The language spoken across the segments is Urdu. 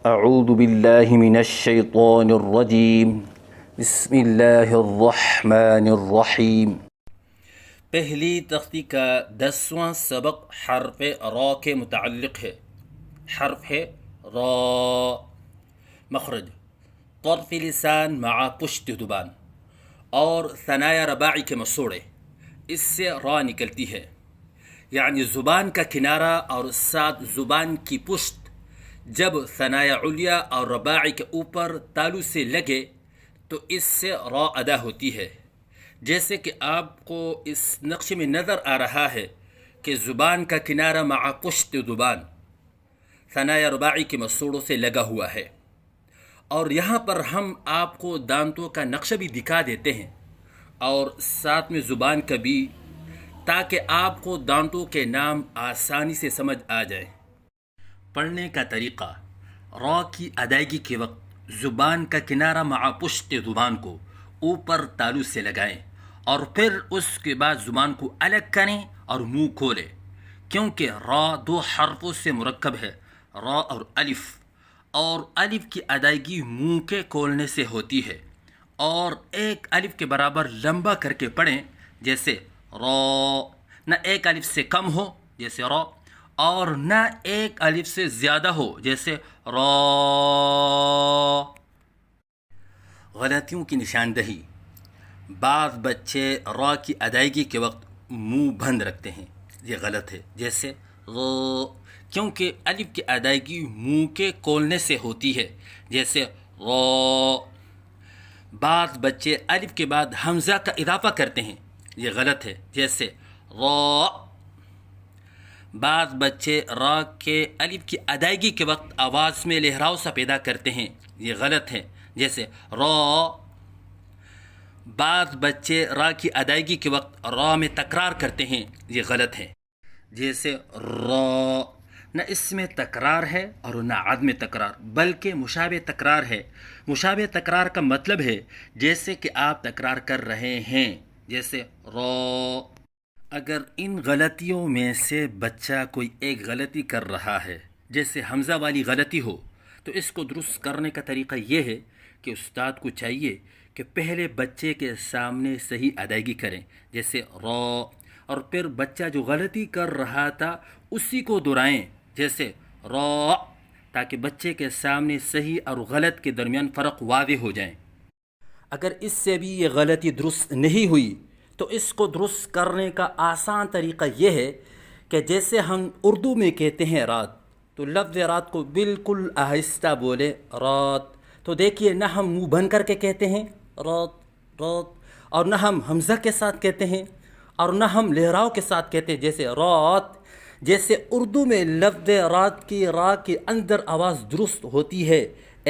اعوذ باللہ من الشیطان الرجیم بسم اللہ الرحمن الرحیم۔ پہلی تختی کا 10واں سبق حرف را کے متعلق ہے۔ حرف ہے را، مخرج طرف لسان مع پشت زبان اور ثنایا رباعی کے مسوڑے، اس سے را نکلتی ہے، یعنی زبان کا کنارہ اور ساتھ زبان کی پشت جب ثنایا علیا اور رباعی کے اوپر تالو سے لگے تو اس سے را ادا ہوتی ہے۔ جیسے کہ آپ کو اس نقشے میں نظر آ رہا ہے کہ زبان کا کنارہ مع پشت زبان ثنایا رباعی کے مسوڑوں سے لگا ہوا ہے، اور یہاں پر ہم آپ کو دانتوں کا نقشہ بھی دکھا دیتے ہیں اور ساتھ میں زبان کا بھی، تاکہ آپ کو دانتوں کے نام آسانی سے سمجھ آ جائیں۔ پڑھنے کا طریقہ: را کی ادائیگی کے وقت زبان کا کنارہ مع پشت زبان کو اوپر تالو سے لگائیں اور پھر اس کے بعد زبان کو الگ کریں اور منہ کھولیں، کیونکہ را 2 حرفوں سے مرکب ہے، را اور الف کی ادائیگی منہ کے کھولنے سے ہوتی ہے، اور ایک الف کے برابر لمبا کر کے پڑھیں، جیسے را، نہ ایک الف سے کم ہو جیسے را، اور نہ ایک الف سے زیادہ ہو جیسے را۔ غلطیوں کی نشاندہی: بعض بچے را کی ادائیگی کے وقت منہ بند رکھتے ہیں، یہ غلط ہے، جیسے را، کیونکہ الف کی ادائیگی منہ کے کھولنے سے ہوتی ہے، جیسے را۔ بعض بچے الف کے بعد حمزہ کا اضافہ کرتے ہیں، یہ غلط ہے، جیسے را۔ بعض بچے را کے الف کی ادائیگی کے وقت آواز میں لہراؤ سا پیدا کرتے ہیں، یہ غلط ہے، جیسے را۔ بعض بچے را کی ادائیگی کے وقت را میں تکرار کرتے ہیں، یہ غلط ہے، جیسے را۔ نہ اس میں تکرار ہے اور نہ عدم تکرار، بلکہ مشابہ تکرار ہے۔ مشابہ تکرار کا مطلب ہے جیسے کہ آپ تکرار کر رہے ہیں، جیسے را۔ اگر ان غلطیوں میں سے بچہ کوئی ایک غلطی کر رہا ہے، جیسے حمزہ والی غلطی ہو، تو اس کو درست کرنے کا طریقہ یہ ہے کہ استاد کو چاہیے کہ پہلے بچے کے سامنے صحیح ادائیگی کریں، جیسے را، اور پھر بچہ جو غلطی کر رہا تھا اسی کو دہرائیں، جیسے را، تاکہ بچے کے سامنے صحیح اور غلط کے درمیان فرق واضح ہو جائیں۔ اگر اس سے بھی یہ غلطی درست نہیں ہوئی تو اس کو درست کرنے کا آسان طریقہ یہ ہے کہ جیسے ہم اردو میں کہتے ہیں رات، تو لفظ رات کو بالکل آہستہ بولے، رات۔ تو دیکھیے، نہ ہم منہ بند کر کے کہتے ہیں رات رات، اور نہ ہم حمزہ کے ساتھ کہتے ہیں، اور نہ ہم لہراؤ کے ساتھ کہتے ہیں، جیسے رات۔ جیسے اردو میں لفظ رات کی را کے اندر آواز درست ہوتی ہے،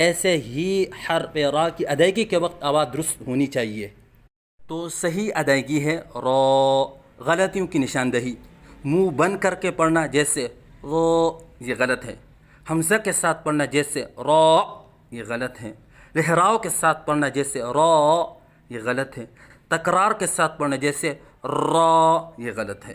ایسے ہی حرف را کی ادائیگی کے وقت آواز درست ہونی چاہیے۔ تو صحیح ادائیگی ہے را۔ غلطیوں کی نشاندہی: منہ بند کر کے پڑھنا جیسے را، یہ غلط ہے۔ حمزہ کے ساتھ پڑھنا جیسے را، یہ غلط ہے۔ لہراؤ کے ساتھ پڑھنا جیسے را، یہ غلط ہے۔ تکرار کے ساتھ پڑھنا جیسے را، یہ غلط ہے۔